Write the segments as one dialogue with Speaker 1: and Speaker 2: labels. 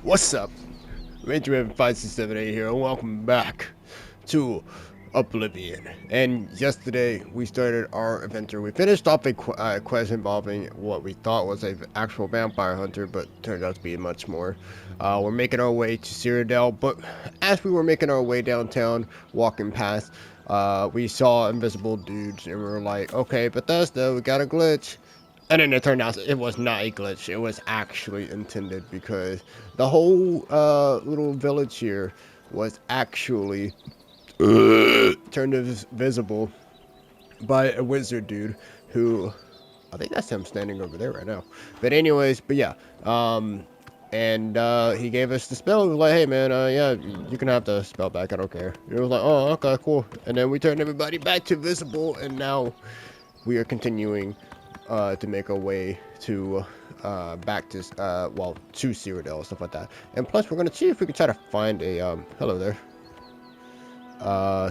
Speaker 1: What's up? Benjamin 5678 here, and welcome back to Oblivion. And yesterday we started our adventure. We finished off a quest involving what we thought was an actual vampire hunter, but turned out to be much more. We're making our way to Cyrodiil, but as we were making our way downtown, walking past, we saw invisible dudes, and we were like, okay, Bethesda, we got a glitch. And then it turned out it was not a glitch. It was actually intended because the whole little village here was actually turned visible by a wizard dude who I think that's him standing over there right now. But anyways, but yeah, and he gave us the spell. He was like, hey man, yeah, you can have the spell back. I don't care. It was like, oh, okay, cool. And then we turned everybody back to visible, and now we are continuing to make our way to back to to Cyrodiil and stuff like that. And plus, we're gonna see if we can try to find a hello there.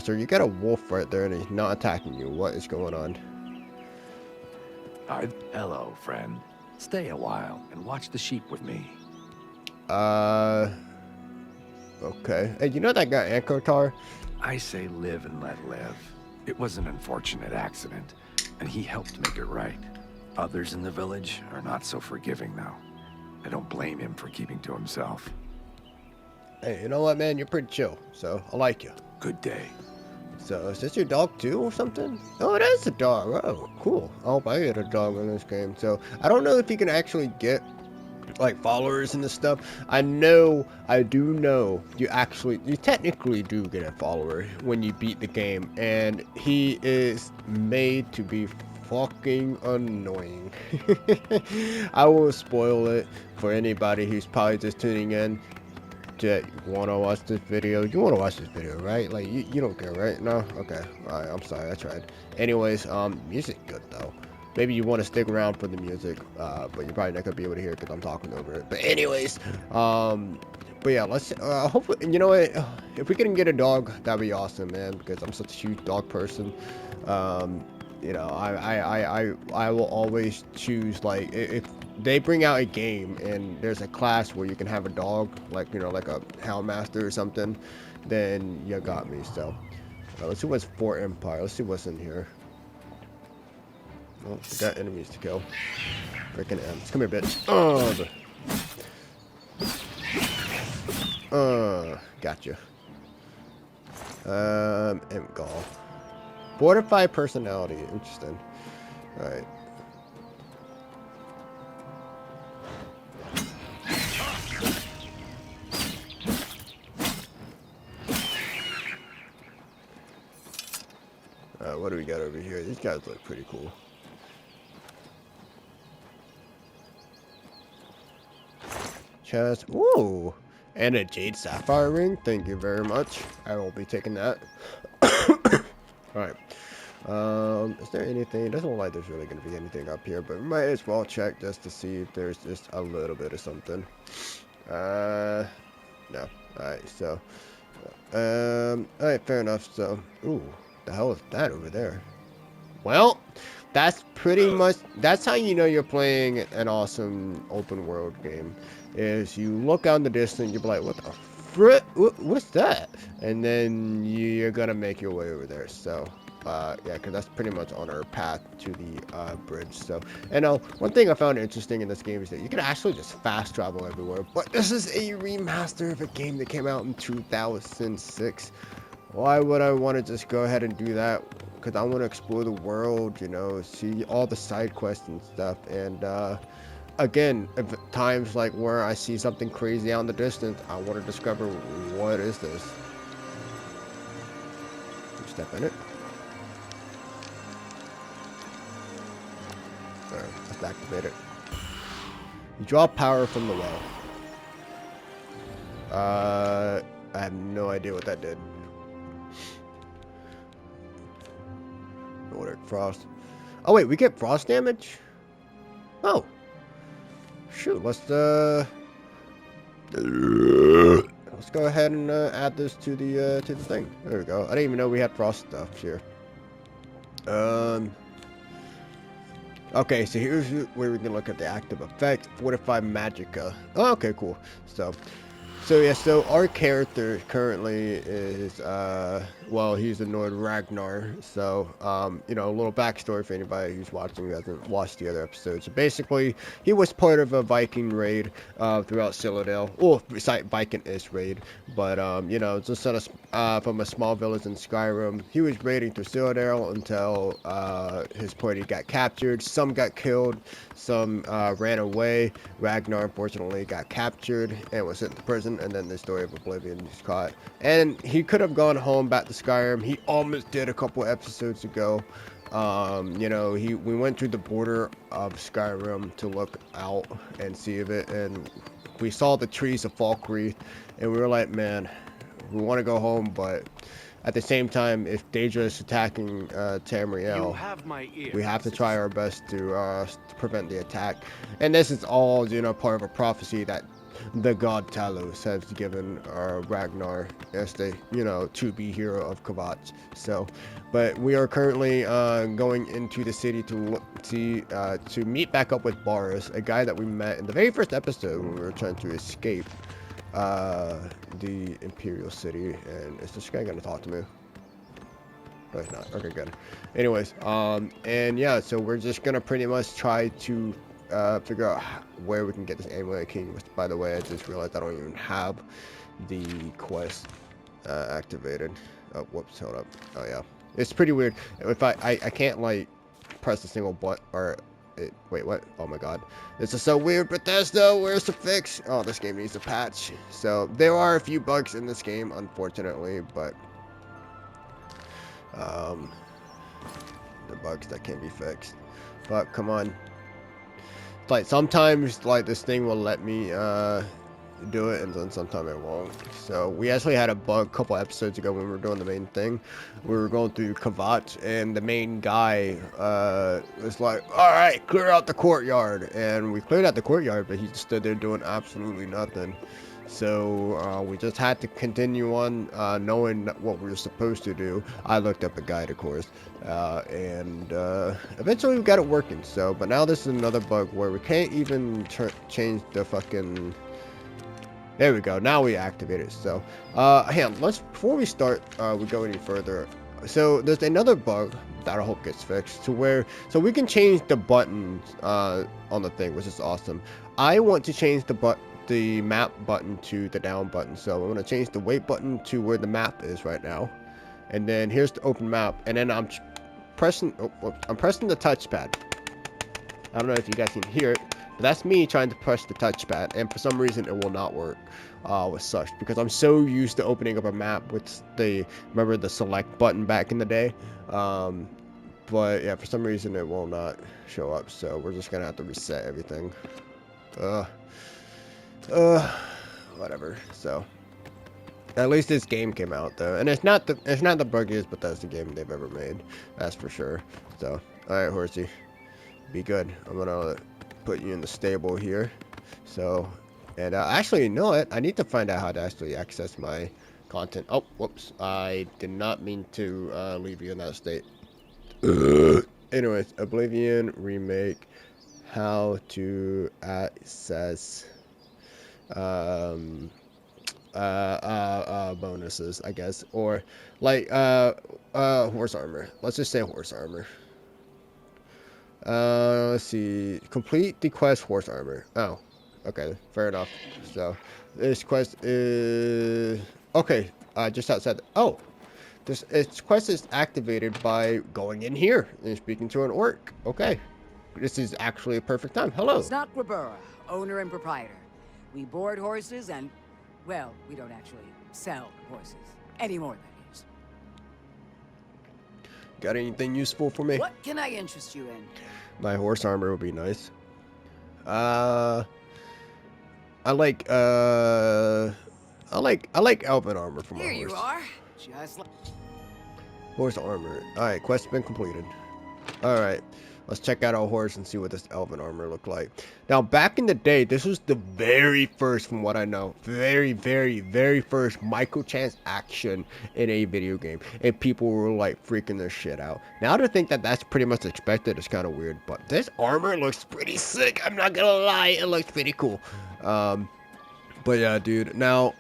Speaker 1: So you got a wolf right there, and he's not attacking you. What is going on?
Speaker 2: Hello, friend. Stay a while and watch the sheep with me.
Speaker 1: Okay. Hey, you know that guy Ankotar?
Speaker 2: I say live and let live. It was an unfortunate accident, and he helped make it right. Others in the village are not so forgiving now. I don't blame him for keeping to himself.
Speaker 1: Hey, you know what, man? You're pretty chill, so I like you.
Speaker 2: Good day.
Speaker 1: So, is this your dog too or something? Oh, it is a dog. Oh, cool. I hope I get a dog in this game. So, I don't know if you can actually get, like, followers and this stuff. I do know, you technically do get a follower when you beat the game. And he is made to be fucking annoying. I will spoil it for anybody who's probably just tuning in. You want to watch this video? You want to watch this video, right? Like, you don't care, right? No? Okay. Alright, I'm sorry, I tried. Anyways, music good, though. Maybe you want to stick around for the music, but you're probably not going to be able to hear it because I'm talking over it. But anyways, but yeah, let's, hopefully, you know what? If we can get a dog, that'd be awesome, man, because I'm such a huge dog person. You know, I will always choose, like, if they bring out a game and there's a class where you can have a dog, like, you know, like a houndmaster or something, then you got me. So let's see what's Fort Empire. Let's see what's in here. Oh, we got enemies to kill. Freaking M's. Come here, bitch. Gotcha. Imp Gall. Fortified personality. Interesting. Alright. What do we got over here? These guys look pretty cool. Chest. Ooh! And a Jade Sapphire ring. Thank you very much. I will be taking that. Alright. Is there anything? It doesn't look like there's really going to be anything up here, but we might as well check just to see if there's just a little bit of something. No. Alright, so. Alright, fair enough. So, ooh. The hell is that over there? Well, that's pretty much, that's how you know you're playing an awesome open world game. Is you look out in the distance, you'll be like, what the frick? What's that? And then you're gonna make your way over there. So, yeah, because that's pretty much on our path to the bridge. So, and one thing I found interesting in this game is that you can actually just fast travel everywhere. But this is a remaster of a game that came out in 2006. Why would I want to just go ahead and do that? Because I want to explore the world, you know, see all the side quests and stuff. And again, if times like where I see something crazy out in the distance, I want to discover what is this. Step in it. Alright, let's activate it. You draw power from the well. I have no idea what that did. Nordic frost. Oh wait, we get frost damage? Oh. Shoot, let's go ahead and add this to the thing. There we go. I didn't even know we had frost stuff here. Okay, so here's where we can look at the active effects. Fortify Magica. Oh, okay, cool. So yeah, so our character currently is well, he's annoyed Ragnar. So you know, a little backstory for anybody who's watching who hasn't watched the other episodes. So basically, he was part of a Viking raid throughout Citadel. Oh, Viking-ish raid, but you know, just from a small village in Skyrim. He was raiding through Citadel until his party got captured. Some got killed, some ran away. Ragnar unfortunately got captured and was sent to prison, and then the story of Oblivion is caught. And he could have gone home back to Skyrim. He almost did a couple episodes ago. You know, we went to the border of Skyrim to look out and see of it, and we saw the trees of Falkreath, and we were like, man, we want to go home, but at the same time, if Daedra is attacking Tamriel, we have to try our best to prevent the attack. And this is all, you know, part of a prophecy that the god Talos has given Ragnar as the, you know, to-be hero of Kvatch. So, but we are currently going into the city to meet back up with Boris, a guy that we met in the very first episode when we were trying to escape the Imperial City. And is this guy gonna talk to me? No, he's not. Okay, good. Anyways, and yeah, so we're just gonna pretty much try to figure out where we can get this Amulet King, which, by the way, I just realized I don't even have the quest activated. Oh, whoops, hold up. Oh yeah, it's pretty weird. If I can't like press a single button or wait, what? Oh my god, this is so weird. Bethesda, where's the fix? Oh, this game needs a patch. So there are a few bugs in this game, unfortunately, but the bugs that can be fixed. But come on, like sometimes like this thing will let me do it, and then sometimes it won't. So we actually had a bug a couple episodes ago when we were doing the main thing. We were going through Kvatch, and the main guy was like, all right, clear out the courtyard. And we cleared out the courtyard, but he just stood there doing absolutely nothing. So we just had to continue on knowing what we were supposed to do. I looked up a guide, of course, and eventually we got it working. So, but now this is another bug where we can't even change the fucking... There we go. Now we activate it. So, hang on. Before we start, we go any further. So there's another bug that I hope gets fixed to where, so we can change the buttons on the thing, which is awesome. I want to change the map button to the down button. So I'm going to change the wait button to where the map is right now. And then here's the open map. And then I'm pressing the touchpad. I don't know if you guys can hear it, but that's me trying to press the touchpad. And for some reason, it will not work, which sucks. Because I'm so used to opening up a map with remember the select button back in the day. But yeah, for some reason, it will not show up. So we're just going to have to reset everything. Whatever. So at least this game came out though, and it's not the buggiest Bethesda game they've ever made, that's for sure. So all right, horsey, be good. I'm gonna put you in the stable here. So, and actually, you know what? I need to find out how to actually access my content. Oh, whoops! I did not mean to leave you in that state. Anyways, Oblivion remake, how to access bonuses, I guess, or like horse armor. Let's just say horse armor. Let's see, complete the quest horse armor. Oh, okay, fair enough. So this quest is okay, just outside this quest is activated by going in here and speaking to an orc. Okay, this is actually a perfect time. Hello.
Speaker 3: Snotgrabura, owner and proprietor. We board horses and, well, we don't actually sell horses. Anymore, that is.
Speaker 1: Got anything useful for me?
Speaker 3: What can I interest you in?
Speaker 1: My horse armor would be nice. I like elven armor for my horse.
Speaker 3: Here you are. Just like...
Speaker 1: Horse armor. Alright, quest's been completed. Alright. Let's check out our horse and see what this elven armor looked like. Now, back in the day, this was the very first, from what I know, very, very, very first microtransaction in a video game. And people were like freaking their shit out. Now to think that that's pretty much expected is kind of weird. But this armor looks pretty sick. I'm not gonna lie, it looks pretty cool. But yeah, dude. Now,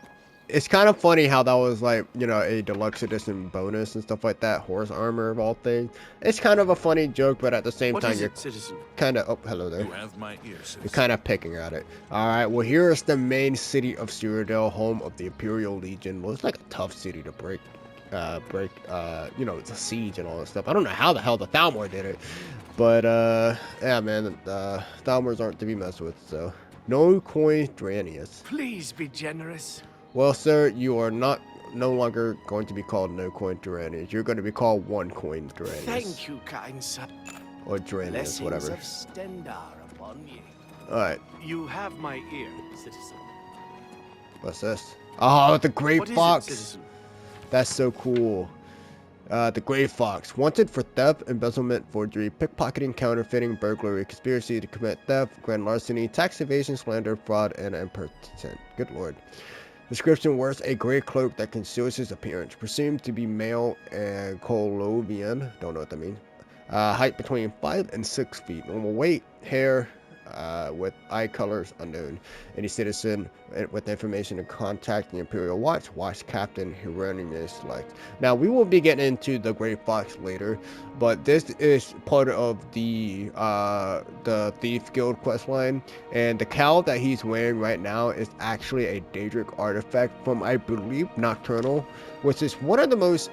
Speaker 1: it's kind of funny how that was like, you know, a deluxe edition bonus and stuff like that. Horse armor of all things. It's kind of a funny joke, but at the same time, you're kind of, oh, hello there.
Speaker 4: You have my ear, citizen.
Speaker 1: You're kind of picking at it. All right, well, here is the main city of Cyrodiil, home of the Imperial Legion. Well, it's like a tough city to break, you know, it's a siege and all that stuff. I don't know how the hell the Thalmor did it, but, yeah, man, Thalmors aren't to be messed with, so. No coin Dranius.
Speaker 4: Please be generous.
Speaker 1: Well, sir, you are no longer going to be called No Coin Dranius. You're going to be called One Coin Dranius.
Speaker 4: Thank you, kind sir.
Speaker 1: Or Dranius,
Speaker 4: Blessings
Speaker 1: whatever.
Speaker 4: of Stendar upon you.
Speaker 1: Alright,
Speaker 4: You have my ear, citizen.
Speaker 1: what's this? Oh, the Grey
Speaker 4: What is
Speaker 1: Fox.
Speaker 4: it, citizen?
Speaker 1: That's so cool. The Grey Fox. Wanted for theft, embezzlement, forgery, pickpocketing, counterfeiting, burglary, conspiracy to commit theft, grand larceny, tax evasion, slander, fraud, and impertinence. Good lord. Description: wears a gray cloak that conceals his appearance. Presumed to be male and Colovian. Don't know what that means. Height between 5 and 6 feet. Normal weight. Hair. With eye colors unknown. Any citizen with information to contact the Imperial Watch. Watch Captain Hieronymus select. Now we will be getting into the Grey Fox later, but this is part of the Thief Guild questline, and the cowl that he's wearing right now is actually a Daedric artifact from, I believe, Nocturnal, which is one of the most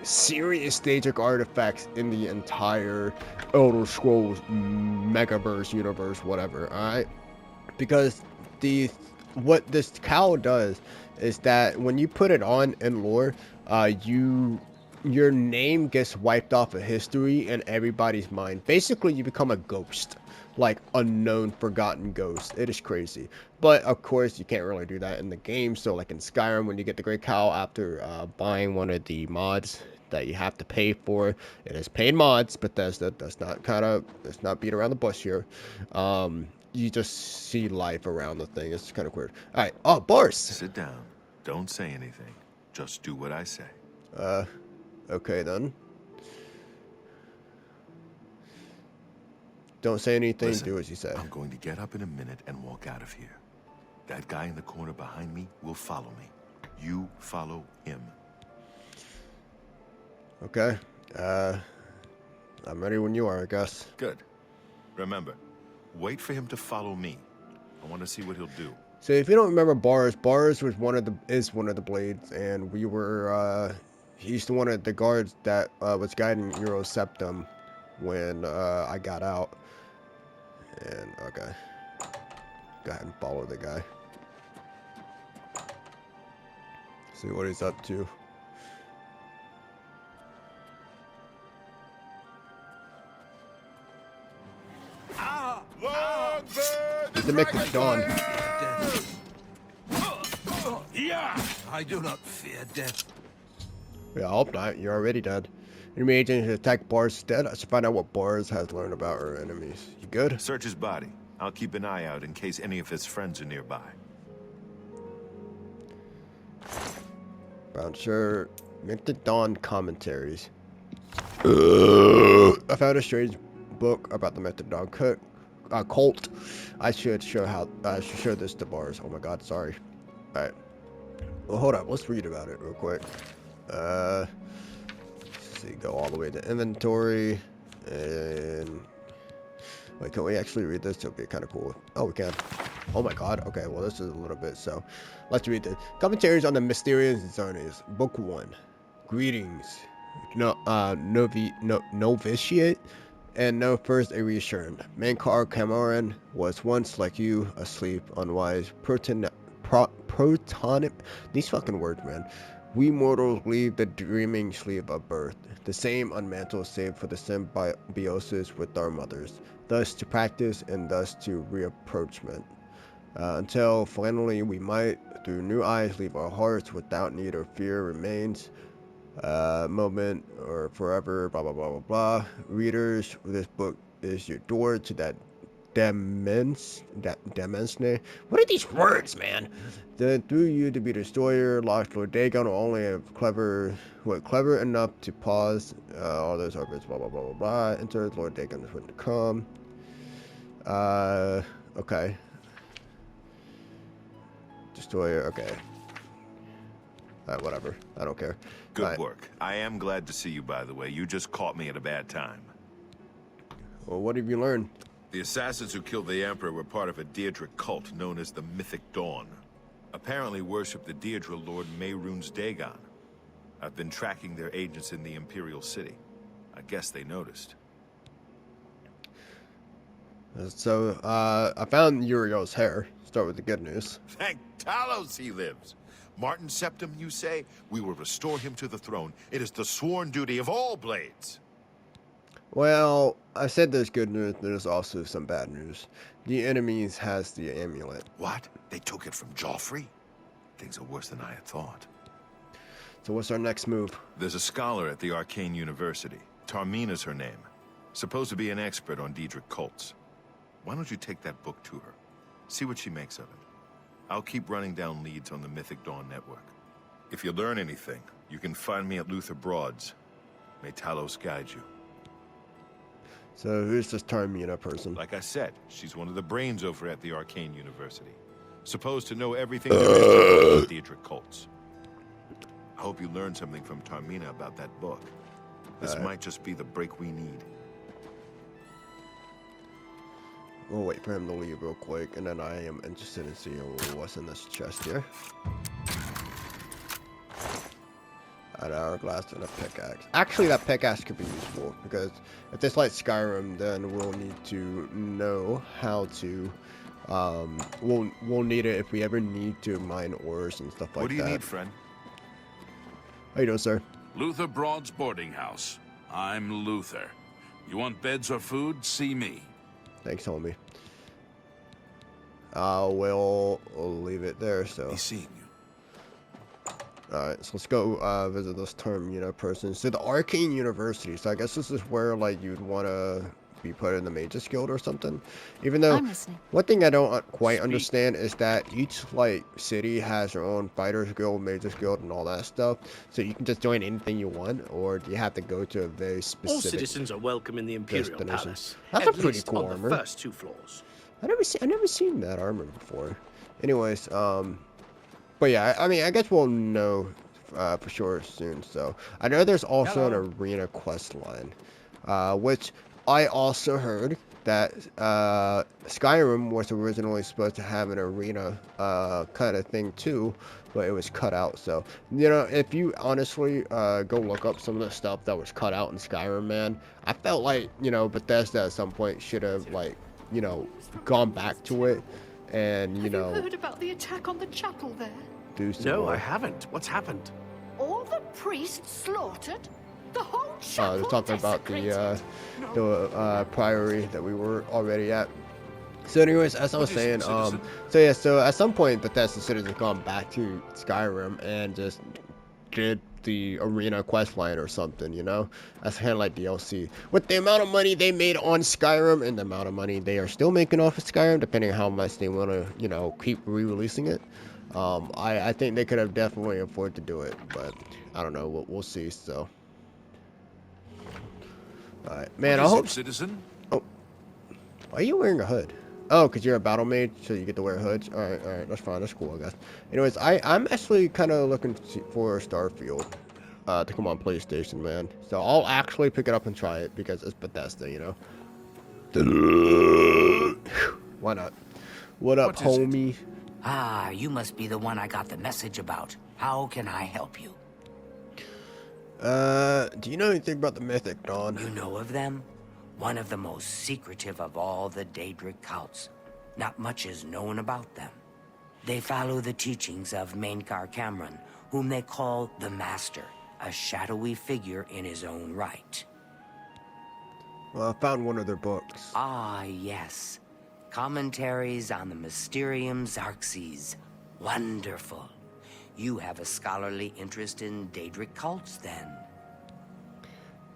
Speaker 1: serious Daedric artifacts in the entire Elder Scrolls Megaverse universe, whatever. Alright, because what this cowl does is that when you put it on in lore, your name gets wiped off of history and everybody's mind. Basically, you become a ghost, like unknown, forgotten ghost. It is crazy, but of course you can't really do that in the game. So like in Skyrim, when you get the Great Cowl after buying one of the mods that you have to pay for, it is paid mods. Bethesda does not let's not beat around the bush here. You just see life around the thing. It's kind of weird. All right. Oh, Boris.
Speaker 5: Sit down. Don't say anything. Just do what I say.
Speaker 1: Okay then. Don't say anything.
Speaker 5: Listen,
Speaker 1: do as you say.
Speaker 5: I'm going to get up in a minute and walk out of here. That guy in the corner behind me will follow me. You follow him.
Speaker 1: Okay. I'm ready when you are, I guess.
Speaker 5: Good. Remember, wait for him to follow me. I want to see what he'll do.
Speaker 1: So if you don't remember Bars was one of the blades, and we were he's one of the guards that was guiding Euro Septum when I got out. And okay, go ahead and follow the guy. See what he's up to. He's the Mick of Dawn.
Speaker 4: Yeah, I do not fear death.
Speaker 1: Yeah, I hope not. You're already dead. Enemy agent has attacked Bars instead. I should find out what Bars has learned about our enemies. You good?
Speaker 5: Search his body. I'll keep an eye out in case any of his friends are nearby.
Speaker 1: Brown shirt. Mick the Dawn commentaries. I found a strange book about the Method Dog cult. I should show this to Bars. Oh my god, sorry. Alright. Well, hold up. Let's read about it real quick. Let's see, go all the way to inventory. And wait, can we actually read this? It'll be kind of cool. Oh, we can. Oh my god. Okay, well, this is a little bit, so let's read this. Commentaries on the Mysterious Zones. Book 1. Greetings. Novitiate, and know first a reassuring. Mankar Cameron was once like you, asleep, unwise, protonic. These fucking words, man. We mortals leave the dreaming sleep of birth, the same unmantled save for the symbiosis with our mothers, thus to practice and thus to reapproachment. Until finally we might, through new eyes, leave our hearts without need or fear remains. Moment or forever, blah blah blah blah blah. Readers, this book is your door to that Demensne. What are these words, man? Then through you to be destroyer, lost Lord Dagon will only have clever enough to pause all those orbits, blah blah blah blah blah. Enter Lord Dagon is what to come. Okay. Destroyer, okay. Whatever. I don't care.
Speaker 5: Good work. I am glad to see you, by the way. You just caught me at a bad time.
Speaker 1: Well, what have you learned?
Speaker 5: The assassins who killed the Emperor were part of a Daedric cult known as the Mythic Dawn. Apparently worship the Daedra Lord Mehrunes Dagon. I've been tracking their agents in the Imperial City. I guess they noticed.
Speaker 1: So, I found Uriel's hair. Start with the good news.
Speaker 5: Thank Talos he lives. Martin Septim, you say? We will restore him to the throne. It is the sworn duty of all Blades.
Speaker 1: Well, I said there's good news, but there's also some bad news. The enemies has the amulet.
Speaker 5: What? They took it from Joffrey? Things are worse than I had thought.
Speaker 1: So what's our next move?
Speaker 5: There's a scholar at the Arcane University. Tarmina's her name. Supposed to be an expert on Daedric cults. Why don't you take that book to her? See what she makes of it. I'll keep running down leads on the Mythic Dawn network. If you learn anything, you can find me at Luther Broad's. May Talos guide you.
Speaker 1: So who's this Tarmina person?
Speaker 5: Like I said, she's one of the brains over at the Arcane University. Supposed to know everything there is to know about Daedric cults. I hope you learned something from Tarmina about that book. This might just be the break we need.
Speaker 1: We'll wait for him to leave real quick, and then I am interested in seeing what's in this chest here. An hourglass and a pickaxe. Actually, that pickaxe could be useful, because if it's like Skyrim, then we'll need to know how to... we'll need it if we ever need to mine ores and stuff like that.
Speaker 5: What do you need, friend?
Speaker 1: How you doing, sir?
Speaker 4: Luther Broad's boarding house. I'm Luther. You want beds or food? See me.
Speaker 1: Thanks, homie. We'll leave it there, so...
Speaker 5: He's seeing you.
Speaker 1: Alright, so let's go visit this person. So the Arcane University, so I guess this is where, like, you'd want to be put in the Mages Guild or something. Even though, one thing I don't quite understand is that each, like, city has their own Fighters Guild, Mages Guild, and all that stuff. So you can just join anything you want, or do you have to go to a very specific...
Speaker 6: All citizens are welcome in the Imperial Palace.
Speaker 1: That's
Speaker 6: at
Speaker 1: a pretty
Speaker 6: least
Speaker 1: cool
Speaker 6: on
Speaker 1: armor.
Speaker 6: The first 2 floors.
Speaker 1: I never seen that armor before. Anyways, but yeah, I mean, I guess we'll know for sure soon. So I know there's also an arena quest line, which I also heard that Skyrim was originally supposed to have an arena kind of thing too, but it was cut out. So, you know, if you honestly go look up some of the stuff that was cut out in Skyrim, man, I felt like, you know, Bethesda at some point should have, like, you know, gone back to it and, you know...
Speaker 7: Have you heard about the attack on the chapel there?
Speaker 1: Do some
Speaker 6: No,
Speaker 1: more.
Speaker 6: I haven't. What's happened?
Speaker 7: All the priests slaughtered? The whole chapel
Speaker 1: They're talking about the priory that we were already at. So anyways, as I was saying, so yeah, so at some point Bethesda should have gone back to Skyrim and just did the arena quest line or something, you know? That's kind of like DLC. With the amount of money they made on Skyrim and the amount of money they are still making off of Skyrim, depending on how much they want to, you know, keep re-releasing it, I think they could have definitely afforded to do it, but I don't know, we'll see, so. Alright, man, I hope...
Speaker 4: Citizen?
Speaker 1: Oh, why are you wearing a hood? Oh, because you're a battle mage, so you get to wear hoods? Alright, that's fine, that's cool, I guess. Anyways, I'm actually kind of looking for Starfield to come on PlayStation, man. So I'll actually pick it up and try it, because it's Bethesda, you know? Why not? What up, homie?
Speaker 8: Ah, you must be the one I got the message about. How can I help you?
Speaker 1: Do you know anything about the Mythic Dawn?
Speaker 8: You know of them? One of the most secretive of all the Daedric cults. Not much is known about them. They follow the teachings of Mainkar Cameron, whom they call the Master, a shadowy figure in his own right.
Speaker 1: Well, I found one of their books.
Speaker 8: Ah, yes. Commentaries on the Mysterium Xarxes. Wonderful. You have a scholarly interest in Daedric cults, then?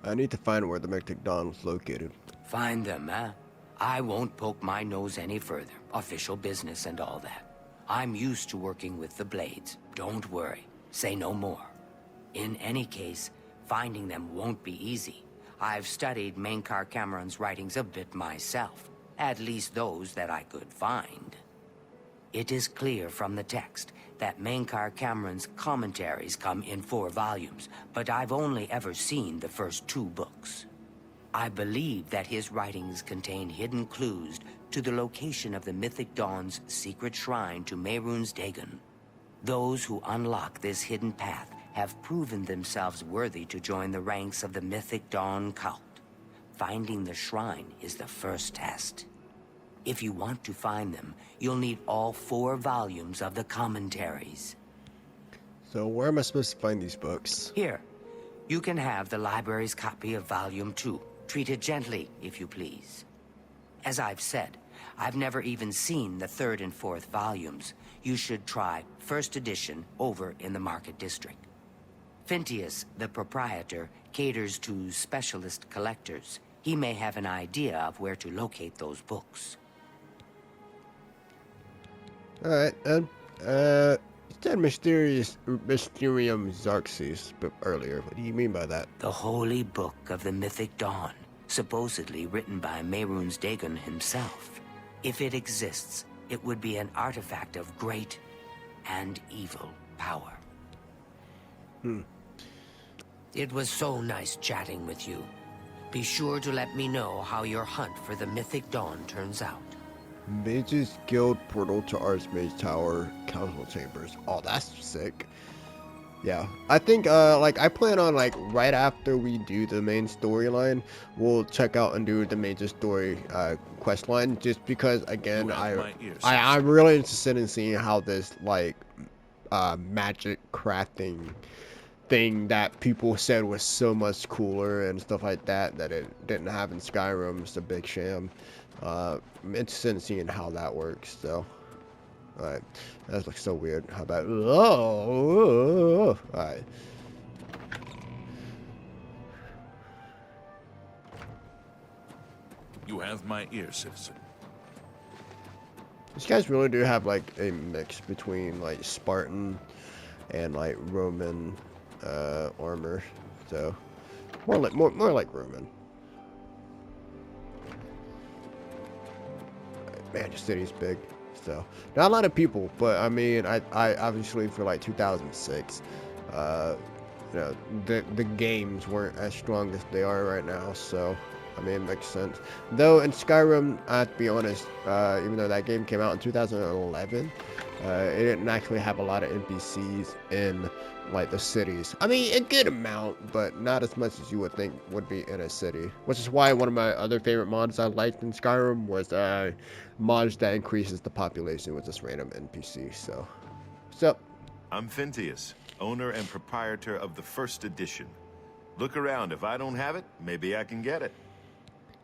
Speaker 1: I need to find where the Mythic Dawn is located.
Speaker 8: Find them, huh? I won't poke my nose any further. Official business and all that. I'm used to working with the Blades. Don't worry. Say no more. In any case, finding them won't be easy. I've studied Mankar Cameron's writings a bit myself. At least those that I could find. It is clear from the text that Mankar Cameron's commentaries come in 4 volumes, but I've only ever seen the first 2 books. I believe that his writings contain hidden clues to the location of the Mythic Dawn's secret shrine to Mehrunes Dagon. Those who unlock this hidden path have proven themselves worthy to join the ranks of the Mythic Dawn cult. Finding the shrine is the first test. If you want to find them, you'll need all 4 volumes of the commentaries.
Speaker 1: So where am I supposed to find these books?
Speaker 8: Here, you can have the library's copy of Volume 2. Treat it gently, if you please. As I've said, I've never even seen the 3rd and 4th volumes. You should try first edition over in the Market District. Phintius, the proprietor, caters to specialist collectors. He may have an idea of where to locate those books.
Speaker 1: Alright, then. You said Mysterium Xarxes earlier. What do you mean by that?
Speaker 8: The Holy Book of the Mythic Dawn, supposedly written by Mehrunes Dagon himself. If it exists, it would be an artifact of great and evil power. It was so nice chatting with you. Be sure to let me know how your hunt for the Mythic Dawn turns out.
Speaker 1: Mage's Guild portal to Archmage Tower Council Chambers. Oh, that's sick. Yeah, I think I plan on right after we do the main storyline, we'll check out and do the major story quest line. Just because again, I'm really interested in seeing how this magic crafting thing that people said was so much cooler and stuff like that it didn't have in Skyrim. It's a big sham. I'm interested in seeing how that works. So, alright, that looks so weird. How about alright.
Speaker 4: You have my ear, citizen.
Speaker 1: These guys really do have a mix between Spartan and Roman armor. So more like Roman. Man, the city's big, so not a lot of people, but I mean, I obviously for 2006, the games weren't as strong as they are right now, so I mean, it makes sense. Though in Skyrim, I have to be honest, even though that game came out in 2011, it didn't actually have a lot of NPCs in the cities. I mean, a good amount, but not as much as you would think would be in a city. Which is why one of my other favorite mods I liked in Skyrim was mods that increases the population with just random NPCs. So, what's up?
Speaker 5: I'm Phintius, owner and proprietor of the first edition. Look around. If I don't have it, maybe I can get it.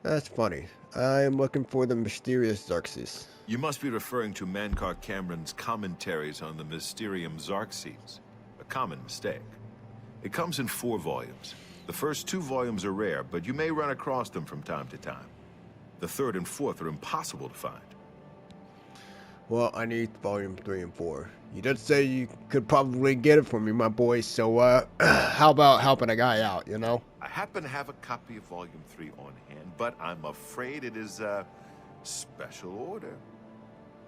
Speaker 1: That's funny. I am looking for the Mysterious Xarxes.
Speaker 5: You must be referring to Mankar Cameron's commentaries on the Mysterium Xarxes. A common mistake. It comes in 4 volumes. The first 2 volumes are rare, but you may run across them from time to time. The 3rd and 4th are impossible to find.
Speaker 1: Well, I need volume 3 and 4. You did say you could probably get it for me, my boy, so how about helping a guy out, you know?
Speaker 5: I happen to have a copy of volume 3 on hand, but I'm afraid it is a special order.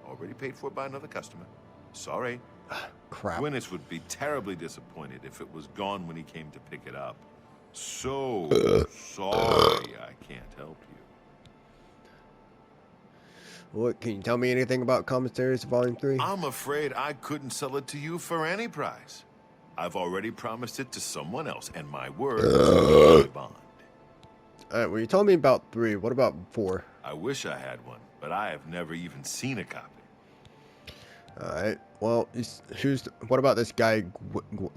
Speaker 5: Already paid for by another customer. Sorry.
Speaker 1: Crap.
Speaker 5: Gwyneth would be terribly disappointed if it was gone when he came to pick it up. So sorry I can't help you.
Speaker 1: What, can you tell me anything about commentaries of volume 3?
Speaker 5: I'm afraid I couldn't sell it to you for any price. I've already promised it to someone else, and my word is my bond.
Speaker 1: Alright, well, you told me about 3. What about 4?
Speaker 5: I wish I had one, but I have never even seen a copy.
Speaker 1: Alright, well, what about this guy,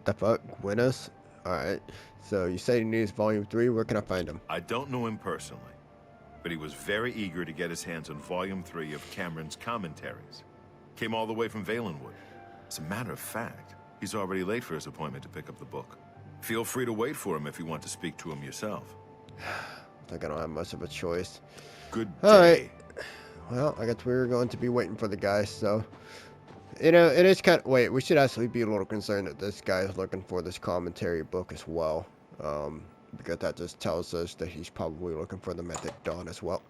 Speaker 1: the fuck, Gwyneth? Alright, so you said he needs volume 3, where can I find him?
Speaker 5: I don't know him personally, but he was very eager to get his hands on volume 3 of Cameron's commentaries. Came all the way from Valenwood. As a matter of fact, he's already late for his appointment to pick up the book. Feel free to wait for him if you want to speak to him yourself.
Speaker 1: Like I don't have much of a choice.
Speaker 5: Good
Speaker 1: All
Speaker 5: day.
Speaker 1: right. Well, I guess we're going to be waiting for the guy, so... You know, it is kind of... Wait, we should actually be a little concerned that this guy is looking for this commentary book as well. Because that just tells us that he's probably looking for the Mythic Dawn as well.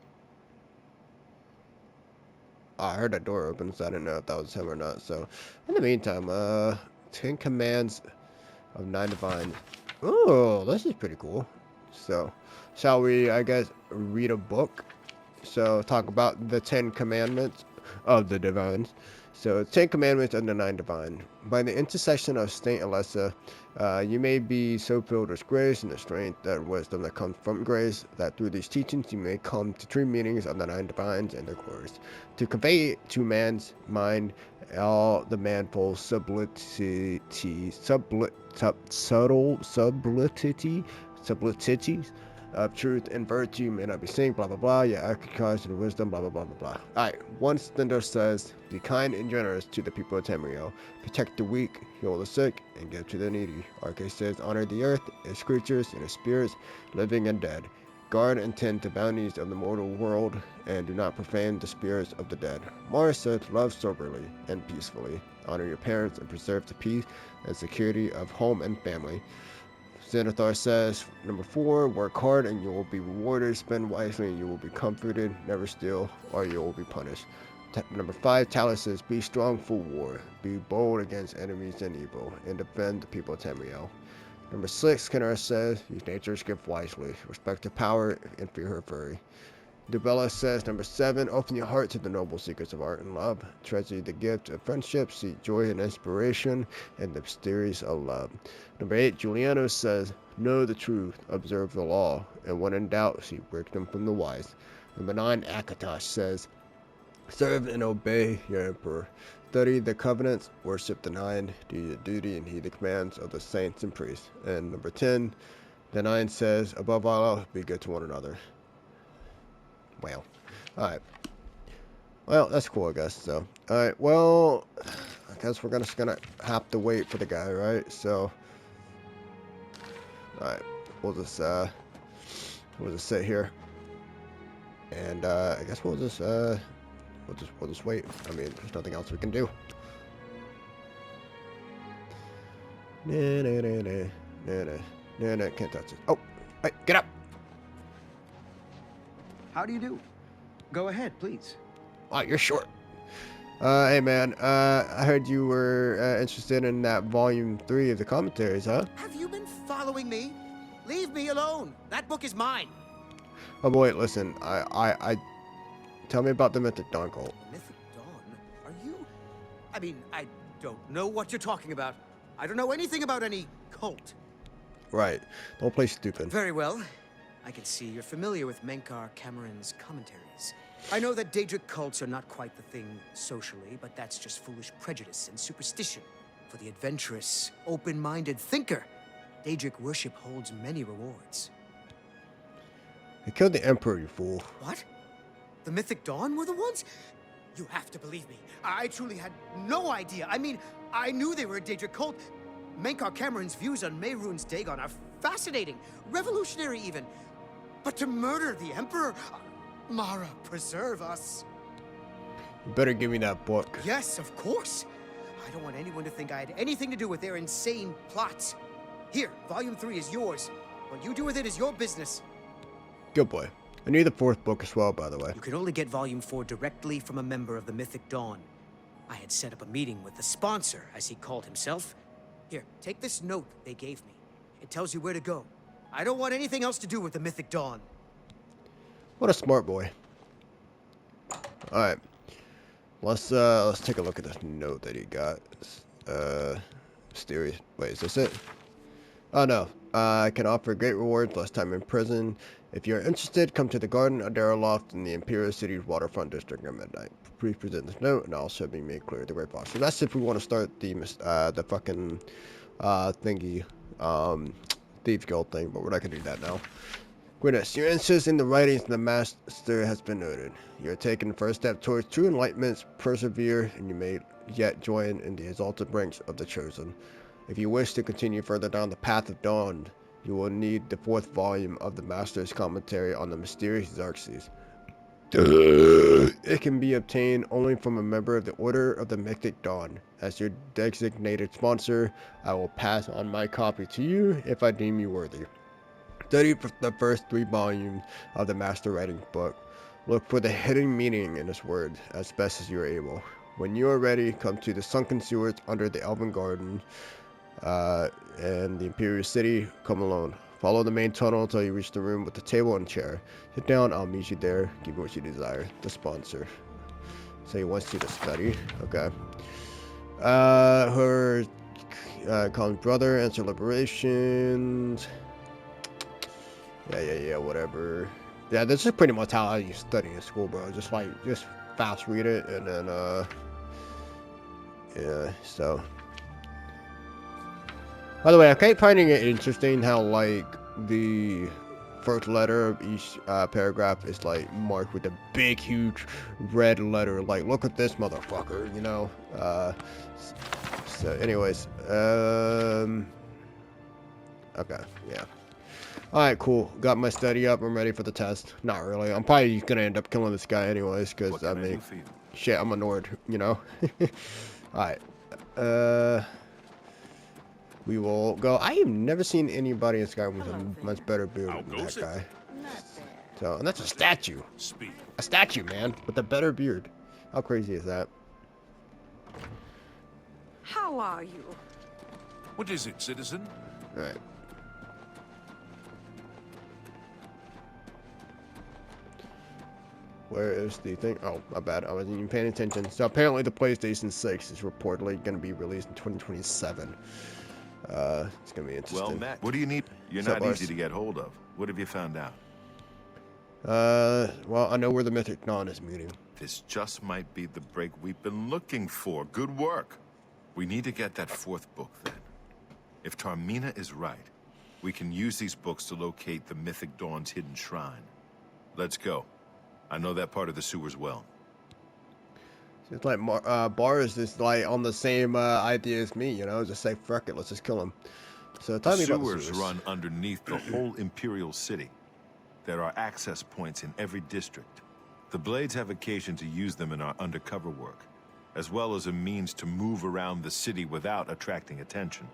Speaker 1: I heard a door open, so I didn't know if that was him or not. So, in the meantime, 10 Commands of 9 Divines. Oh, this is pretty cool. So, shall we, I guess, read a book? So, talk about the 10 Commandments of the Divines. So, 10 Commandments of the 9 Divine. By the intercession of Saint Alessa, you may be so filled with grace and the strength and wisdom that comes from grace, that through these teachings you may come to true meanings of the 9 Divines and their glories, to convey to man's mind all the manifold sublimities of truth and virtue may not be seen, blah blah blah, yeah, exercise and wisdom, blah blah blah blah blah. Alright, one Stender says, be kind and generous to the people of Tamriel, protect the weak, heal the sick, and give to the needy. Arche says, honor the earth, its creatures, and its spirits, living and dead. Guard and tend the bounties of the mortal world, and do not profane the spirits of the dead. Mars says, love soberly and peacefully. Honor your parents and preserve the peace and security of home and family. Xanathar says, number 4, work hard and you will be rewarded. Spend wisely and you will be comforted. Never steal or you will be punished. Number 5, Talus says, be strong for war. Be bold against enemies and evil, and defend the people of Tamriel. Number 6, Kenner says, use nature's gift wisely. Respect her power and fear her fury. Dubella says, number 7, open your heart to the noble secrets of art and love. Treasure the gift of friendship, seek joy and inspiration, and the mysteries of love. Number 8, Juliano says, know the truth, observe the law, and when in doubt, seek wisdom from the wise. Number 9, Akatosh says, serve and obey your emperor. Study the covenants, worship the 9, do your duty, and heed the commands of the saints and priests. And number 10, the 9 says, above all else, be good to one another. Well, alright. Well, that's cool, I guess, so. Alright, well, I guess we're just gonna have to wait for the guy, right? So, alright, we'll just sit here. And, I guess we'll just wait. I mean, there's nothing else we can do. Nah, can't touch it. Oh, hey, get up!
Speaker 9: How do you do? Go ahead, please.
Speaker 1: Wow, you're short. Hey man, I heard you were interested in that volume 3 of the commentaries, huh?
Speaker 6: Have you been following me? Leave me alone. That book is mine.
Speaker 1: Oh boy, listen, I tell me about the Mythic Dawn cult.
Speaker 6: Mythic Dawn? Are you? I mean, I don't know what you're talking about. I don't know anything about any cult.
Speaker 1: Right. Don't play stupid.
Speaker 6: Very well. I can see you're familiar with Menkar Cameron's commentaries. I know that Daedric cults are not quite the thing socially, but that's just foolish prejudice and superstition. For the adventurous, open-minded thinker, Daedric worship holds many rewards.
Speaker 1: You killed the Emperor, you fool.
Speaker 6: What? The Mythic Dawn were the ones? You have to believe me. I truly had no idea. I mean, I knew they were a Daedric cult. Menkar Cameron's views on Mehrunes Dagon are fascinating, revolutionary even. But to murder the Emperor? Mara, preserve us.
Speaker 1: You better give me that book.
Speaker 6: Yes, of course. I don't want anyone to think I had anything to do with their insane plots. Here, Volume 3 is yours. What you do with it is your business.
Speaker 1: Good boy. I need the 4th book as well, by the way.
Speaker 6: You can only get Volume 4 directly from a member of the Mythic Dawn. I had set up a meeting with the sponsor, as he called himself. Here, take this note they gave me. It tells you where to go. I don't want anything else to do with the Mythic Dawn.
Speaker 1: What a smart boy. Alright. Let's take a look at this note that he got. Mysterious. Wait, is this it? Oh no. I can offer great rewards, less time in prison. If you're interested, come to the Garden of Daraloft in the Imperial City's waterfront district at midnight. Please present this note, and all shall be made clear to the Great Boss. So that's if we want to start the fucking thingy, Thieves Guild thing, but we're not gonna do that now. Gwyneth, your interest in the writings of the Master has been noted. You are taking the first step towards true enlightenment. Persevere, and you may yet join in the exalted ranks of the Chosen. If you wish to continue further down the path of dawn, You will need the 4th volume of the Master's Commentary on the Mysterious Xerxes. It can be obtained only from a member of the Order of the Mythic Dawn. As your designated sponsor, I will pass on my copy to you if I deem you worthy. Study the first 3 volumes of the Master Writing Book. Look for the hidden meaning in his words as best as you are able. When you are ready, come to the sunken sewers under the Elven Garden and the Imperial City. Come alone. Follow the main tunnel until you reach the room with the table and chair. Sit down, I'll meet you there. Give me what you desire. The sponsor. So he wants you to study. Okay. Her calm brother, answer liberations. Yeah, whatever. Yeah, this is pretty much how I used to study in school, bro. Just fast read it and then yeah, so. By the way, I keep finding it interesting how like the first letter of each paragraph is like marked with a big huge red letter, like look at this motherfucker, you know. So anyways, okay, yeah. Alright, cool. Got my study up. I'm ready for the test. Not really. I'm probably gonna end up killing this guy anyways, because I mean, shit, I'm a Nord, you know? Alright. We will go. I have never seen anybody in Skyrim with a much better beard than that guy. So, and that's a statue. A statue, man, with a better beard. How crazy is that?
Speaker 7: How are you?
Speaker 4: What is it, citizen?
Speaker 1: Alright. Where is the thing? Oh, my bad. I wasn't even paying attention. So apparently the PlayStation 6 is reportedly going to be released in 2027. It's going to be interesting.
Speaker 5: Well, Matt, what do you need? You're not easy to get hold of. What have you found out?
Speaker 1: Well, I know where the Mythic Dawn is meeting.
Speaker 5: This just might be the break we've been looking for. Good work. We need to get that 4th book, then. If Tarmina is right, we can use these books to locate the Mythic Dawn's hidden shrine. Let's go. I know that part of the sewers well.
Speaker 1: It's like Bar is just like on the same idea as me, you know, just say fuck it, let's just kill him. So tell me about the sewers.
Speaker 5: Run underneath the whole Imperial City. There are access points in every district. The Blades have occasion to use them in our undercover work, as well as a means to move around the city without attracting attention.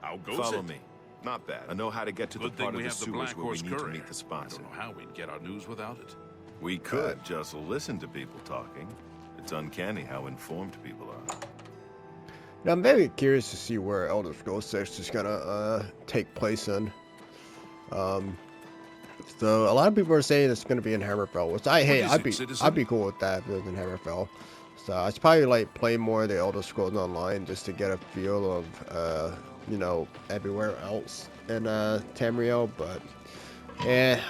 Speaker 4: How goes
Speaker 5: Follow
Speaker 4: it?
Speaker 5: me. Not bad. I know how to get to the part of the sewers where we need to meet the sponsor.
Speaker 4: I don't know how we'd get our news without it.
Speaker 5: We could just listen to people talking. It's uncanny how informed people are.
Speaker 1: Now, I'm very curious to see where Elder Scrolls 6 is gonna take place in. So a lot of people are saying it's gonna be in Hammerfell, which I'd be cool with that if it was in Hammerfell. So I should probably like play more of the Elder Scrolls Online just to get a feel of you know, everywhere else in Tamriel, but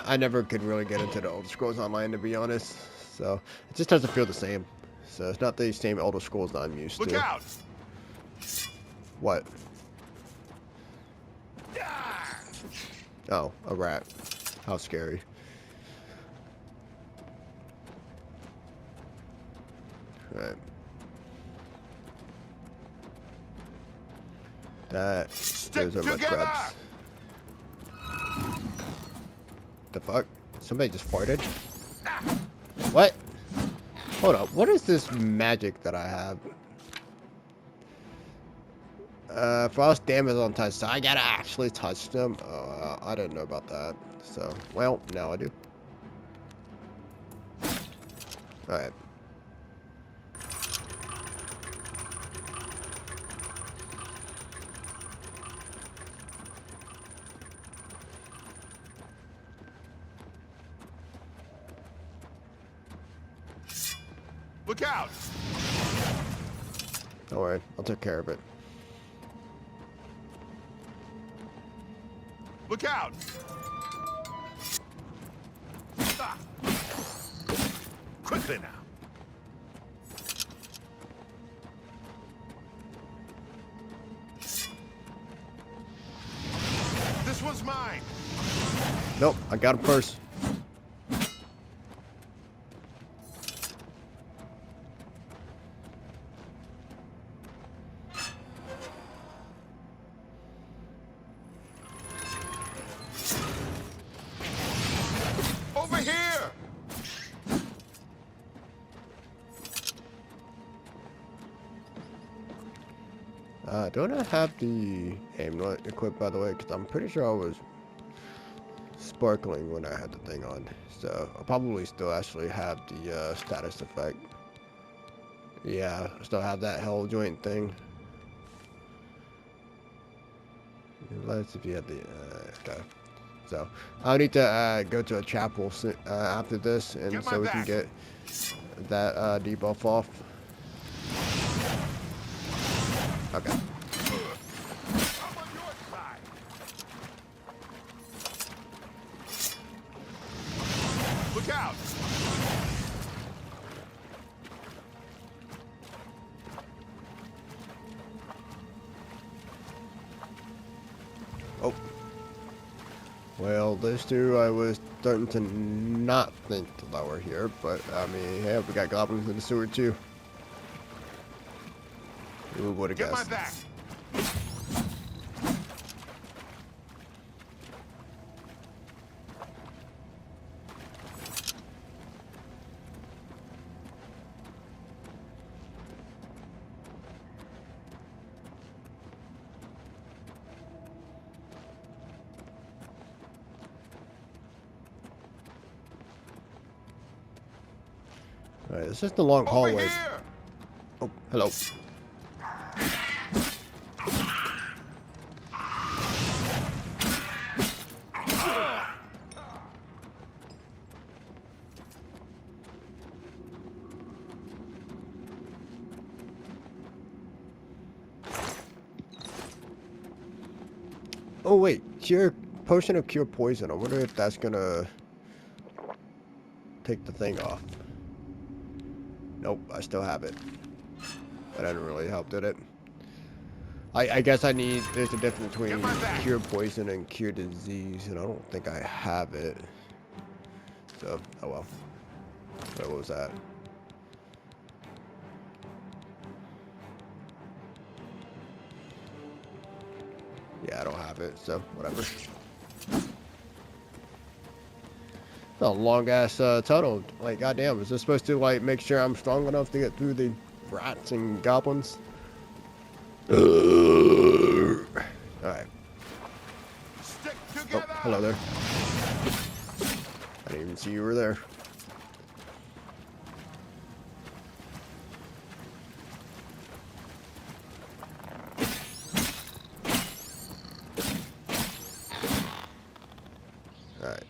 Speaker 1: I never could really get into the Elder Scrolls Online, to be honest. So it just doesn't feel the same. So it's not the same Elder Scrolls that I'm used to.
Speaker 5: Look out!
Speaker 1: What? Oh, a rat. How scary. Alright. Those are my crabs. The fuck? Somebody just farted? What? Hold up. What is this magic that I have? Frost damage on touch, so I gotta actually touch them. I didn't know about that. So, well, now I do. Alright.
Speaker 5: Look out!
Speaker 1: Don't worry, I'll take care of it.
Speaker 5: Look out! Ah. Quickly now. This one's mine.
Speaker 1: Nope, I got him first. Don't I have the amulet equipped, by the way? Because I'm pretty sure I was sparkling when I had the thing on. So I'll probably still actually have the status effect. Yeah, I still have that hell joint thing. Let's see if you have the okay. So I'll need to go to a chapel after this, and so we can get that debuff off. Okay.
Speaker 5: Look out!
Speaker 1: Oh. Well, those two I was starting to not think to lower here, but I mean, yeah, we got goblins in the sewer too. Who would have
Speaker 5: Get my
Speaker 1: guessed?
Speaker 5: back!
Speaker 1: Alright, it's just a long hallway. Oh, hello. Oh wait, potion of cure poison. I wonder if that's gonna take the thing off. Nope, I still have it. That didn't really help, did it? I guess there's a difference between cure poison and cure disease, and I don't think I have it. So, oh well. Wait, what was that? Yeah, I don't have it, so whatever. It's a long ass tunnel. Like, goddamn, is this supposed to like make sure I'm strong enough to get through the rats and goblins? Alright. Oh, hello there. I didn't even see you were there. Alright.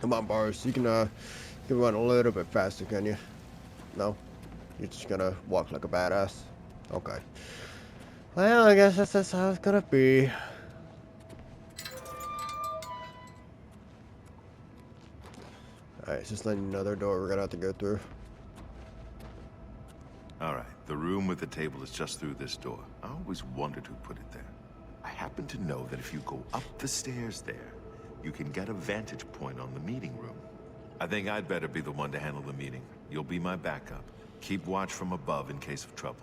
Speaker 1: Come on, Boris. You can run a little bit faster, can you? No? You're just gonna walk like a badass? Okay. Well, I guess that's how it's gonna be. Alright, it's just another door we're gonna have to go through.
Speaker 5: Alright, the room with the table is just through this door. I always wondered who put it there. I happen to know that if you go up the stairs there, you can get a vantage point on the meeting room. I think I'd better be the one to handle the meeting. You'll be my backup. Keep watch from above in case of trouble.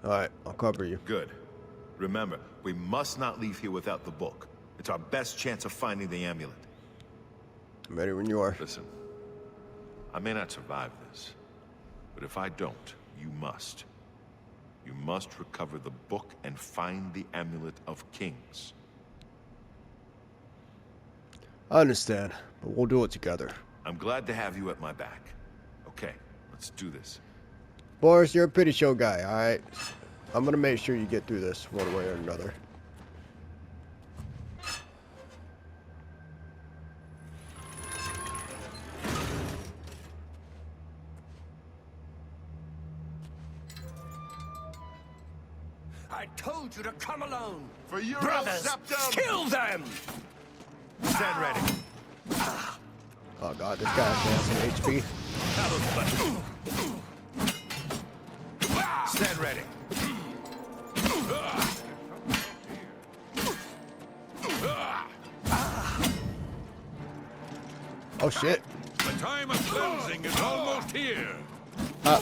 Speaker 1: Alright, I'll cover you.
Speaker 5: Good. Remember, we must not leave here without the book. It's our best chance of finding the amulet.
Speaker 1: I'm ready when you are.
Speaker 5: Listen, I may not survive this, but if I don't, you must. You must recover the book and find the Amulet of Kings.
Speaker 1: I understand, but we'll do it together.
Speaker 5: I'm glad to have you at my back. Okay, let's do this.
Speaker 1: Boris, you're a pretty show guy, alright? I'm gonna make sure you get through this one way or another.
Speaker 8: I told you to come alone.
Speaker 5: For your
Speaker 8: Brothers, kill them!
Speaker 5: Stand ready.
Speaker 1: Oh god, this guy has some HP.
Speaker 5: Stand ready.
Speaker 1: Oh shit.
Speaker 4: The time of cleansing is almost here.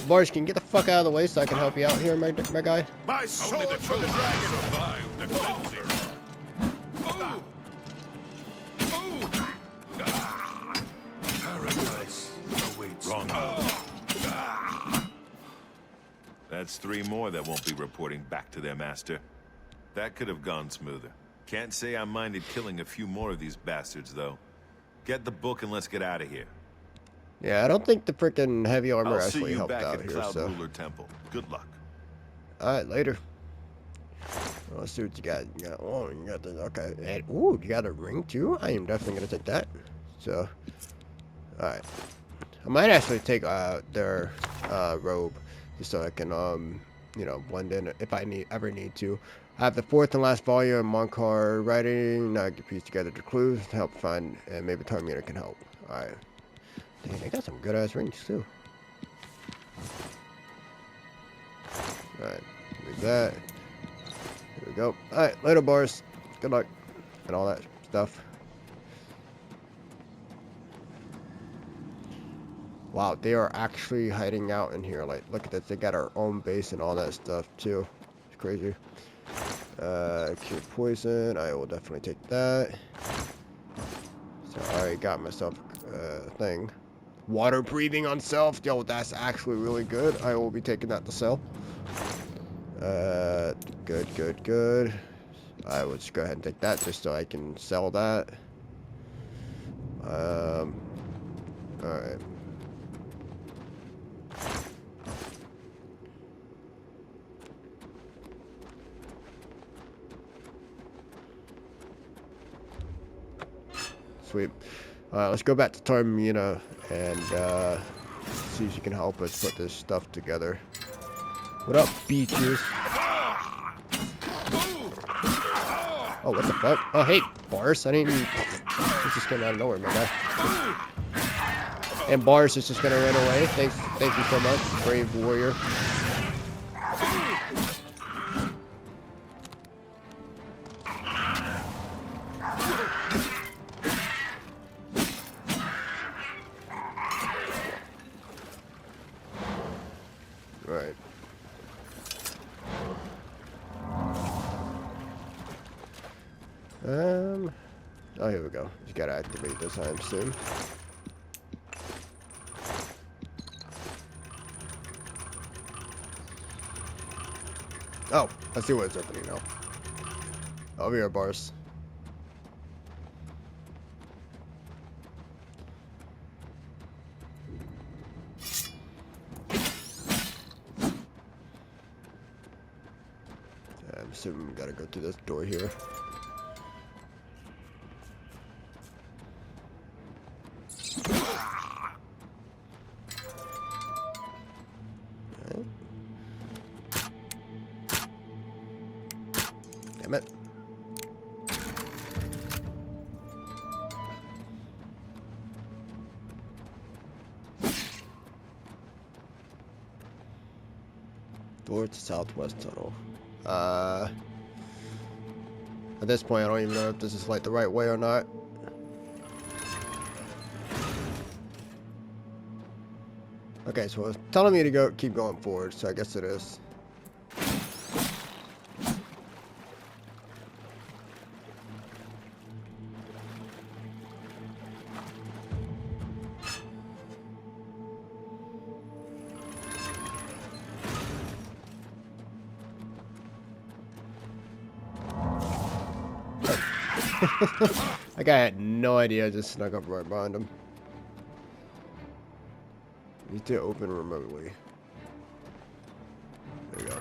Speaker 1: Boris, can you get the fuck out of the way so I can help you out here, my guy?
Speaker 5: My
Speaker 4: Only
Speaker 5: sword
Speaker 4: the
Speaker 5: for the
Speaker 4: chosen
Speaker 5: dragon.
Speaker 4: survive the cleansing. Oh! Oh! Paradise awaits.
Speaker 5: Wrong. That's 3 more that won't be reporting back to their master. That could have gone smoother. Can't say I minded killing a few more of these bastards, though. Get the book and let's get out of here.
Speaker 1: Yeah, I don't think the freaking heavy armor
Speaker 5: I'll see
Speaker 1: actually
Speaker 5: you
Speaker 1: helped
Speaker 5: back
Speaker 1: out
Speaker 5: at
Speaker 1: here,
Speaker 5: Cloud
Speaker 1: so.
Speaker 5: Ruler Temple. Good luck.
Speaker 1: Alright, later. Well, let's see what you got. You got, oh, you got this. Okay. And, ooh, you got a ring too? I am definitely going to take that. So, alright. I might actually take their robe just so I can, you know, blend in if I ever need to. I have the 4th and last volume of Monkar writing. Now I can piece together the clues to help find, and maybe Tarmina can help. Alright. Dang, they got some good ass rings too. Alright, leave that. Here we go. Alright, later, Boris. Good luck. And all that stuff. Wow, they are actually hiding out in here. Like, look at this. They got our own base and all that stuff, too. It's crazy. Cure poison. I will definitely take that. So, I already got myself a thing. Water breathing on self. Yo, that's actually really good. I will be taking that to sell. Good. I will just go ahead and take that just so I can sell that. Alright. Sweet. Let's go back to Tarmina and see if she can help us put this stuff together. What up, beaches? Oh, what the fuck? Oh, hey, Boris. I didn't even... This just came out of nowhere, my guy. And Boris is just gonna run away. Thank you so much, brave warrior. Right. Oh, here we go. You gotta activate this time soon. Oh, I see what it's opening now. Over here, Boris. I'm assuming we gotta go through this door here. Damn it. Door to southwest tunnel. At this point, I don't even know if this is like the right way or not. Okay, so it's telling me to keep going forward, so I guess it is. That guy had no idea I just snuck up right behind him. Need to open remotely. There you go.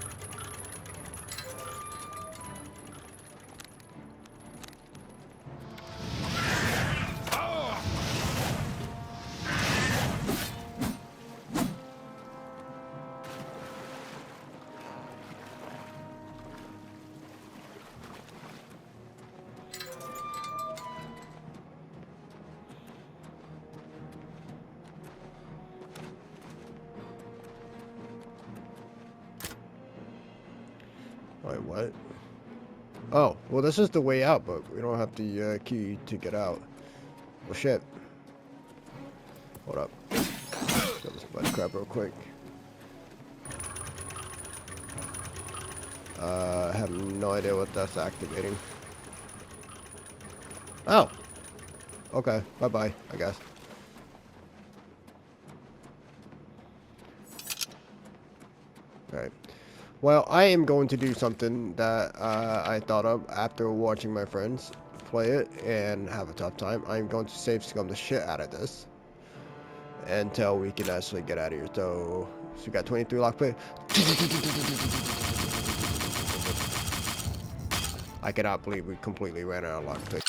Speaker 1: Wait, what? Oh, well, this is the way out, but we don't have the key to get out. Well, shit. Hold up. Get this blood crap real quick. I have no idea what that's activating. Oh! Okay, bye-bye, I guess. Alright. Well, I am going to do something that I thought of after watching my friends play it and have a tough time. I'm going to save scum the shit out of this until we can actually get out of here. So we got 23 lockpick. I cannot believe we completely ran out of lockpick.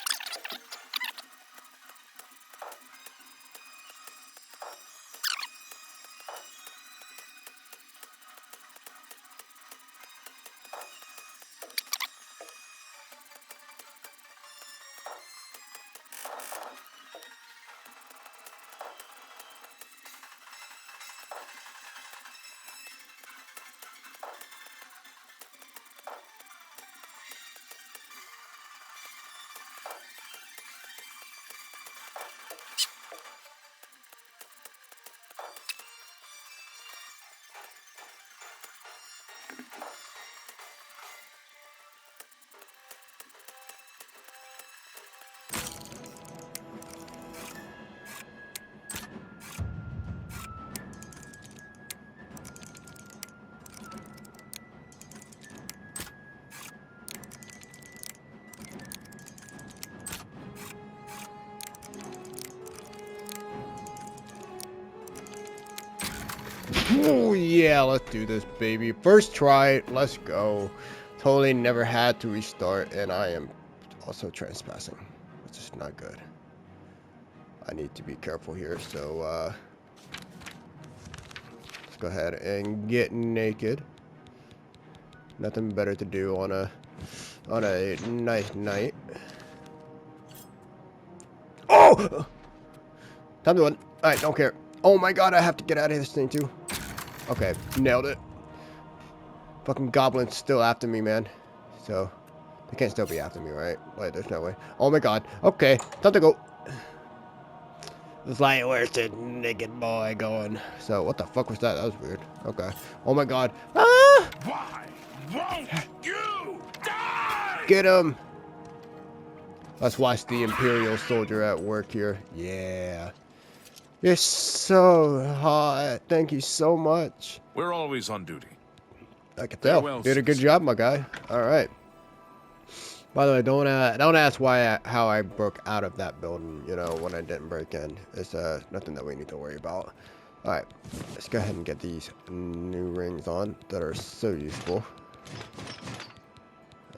Speaker 1: Oh yeah, let's do this, baby. First try, let's go. Totally never had to restart, and I am also trespassing, which is not good. I need to be careful here, so let's go ahead and get naked. Nothing better to do on a nice night. Oh! Time to run. Alright, don't care. Oh my god, I have to get out of this thing too. Okay, nailed it. Fucking goblins still after me, man. So, they can't still be after me, right? Like, there's no way. Oh my god. Okay, time to go. It's like, where's the naked boy going? So, what the fuck was that? That was weird. Okay. Oh my god. Ah!
Speaker 4: Why won't you die?
Speaker 1: Get him! Let's watch the Imperial soldier at work here. Yeah. You're so hot. Thank you so much.
Speaker 4: We're always on duty.
Speaker 1: I can tell.
Speaker 4: Farewell,
Speaker 1: Did a good
Speaker 4: citizen.
Speaker 1: job, my guy. All right. By the way, don't ask how I broke out of that building. You know, when I didn't break in. It's nothing that we need to worry about. All right, let's go ahead and get these new rings on that are so useful.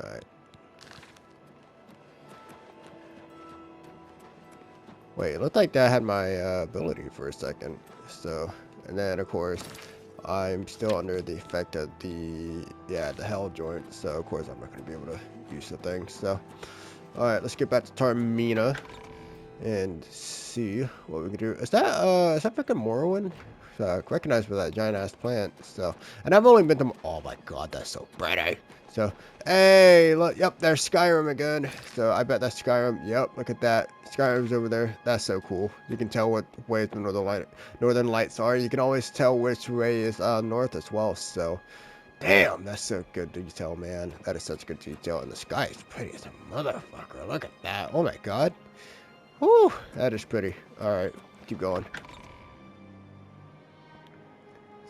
Speaker 1: All right. Wait, it looked like that had my ability for a second. So, and then of course, I'm still under the effect of the hell joint. So of course I'm not going to be able to use the thing. So, all right, let's get back to Tarmina and see what we can do. Is that freaking Morrowind? So I recognize with that giant ass plant. So, and I've only been to. Oh my god, that's so pretty. So, hey, look, yep, there's Skyrim again. So I bet that's Skyrim. Yep, look at that. Skyrim's over there. That's so cool. You can tell what way the northern lights are. You can always tell which way is north as well. So, damn, that's so good detail, man. That is such good detail. And the sky is pretty as a motherfucker. Look at that. Oh my god. Whew, that is pretty. All right, keep going.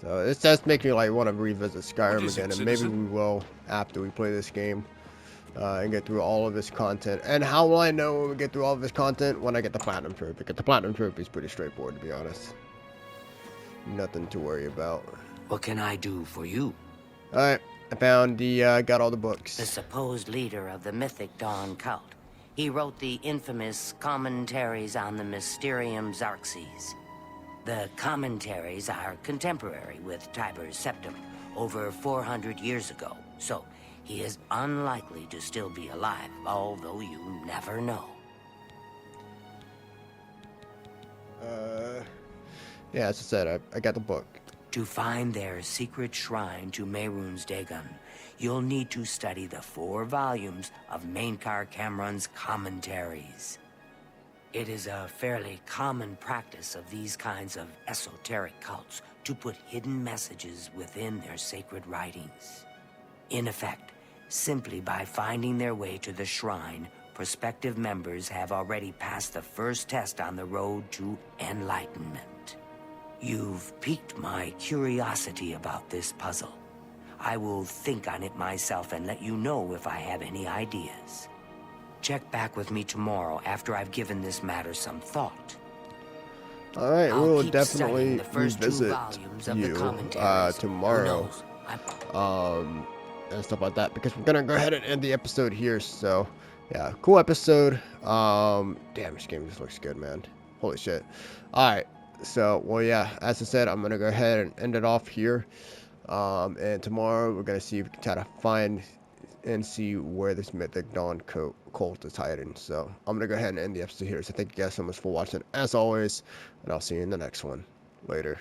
Speaker 1: So this does make me like want to revisit Skyrim again, and maybe we will after we play this game and get through all of its content. And how will I know when we get through all of its content? When I get the Platinum Trophy. Because the Platinum Trophy is pretty straightforward, to be honest. Nothing to worry about.
Speaker 8: What can I do for you?
Speaker 1: All right, I found got all the books.
Speaker 8: The supposed leader of the Mythic Dawn cult. He wrote the infamous Commentaries on the Mysterium Xarxes. The commentaries are contemporary with Tiber's Septim, over 400 years ago, so he is unlikely to still be alive, although you never know.
Speaker 1: Yeah, as I said, I got the book.
Speaker 8: To find their secret shrine to Mehrunes Dagon, you'll need to study the 4 volumes of Mainkar Cameron's commentaries. It is a fairly common practice of these kinds of esoteric cults to put hidden messages within their sacred writings. In effect, simply by finding their way to the shrine, prospective members have already passed the first test on the road to enlightenment. You've piqued my curiosity about this puzzle. I will think on it myself and let you know if I have any ideas. Check back with me tomorrow after I've given this matter some thought.
Speaker 1: All right,
Speaker 8: I'll
Speaker 1: we'll
Speaker 8: keep
Speaker 1: definitely
Speaker 8: studying the first 2
Speaker 1: revisit
Speaker 8: volumes of the
Speaker 1: you
Speaker 8: commentaries. Who
Speaker 1: tomorrow.
Speaker 8: knows?
Speaker 1: And stuff like that, because we're gonna go ahead and end the episode here. So yeah, cool episode. Damn, this game just looks good, man. Holy shit. All right, so well, yeah, as I said, I'm gonna go ahead and end it off here. And tomorrow we're gonna see if we can try to find and see where this Mythic Dawn cult is hiding. So I'm gonna go ahead and end the episode here. So thank you guys so much for watching, as always, and I'll see you in the next one. Later.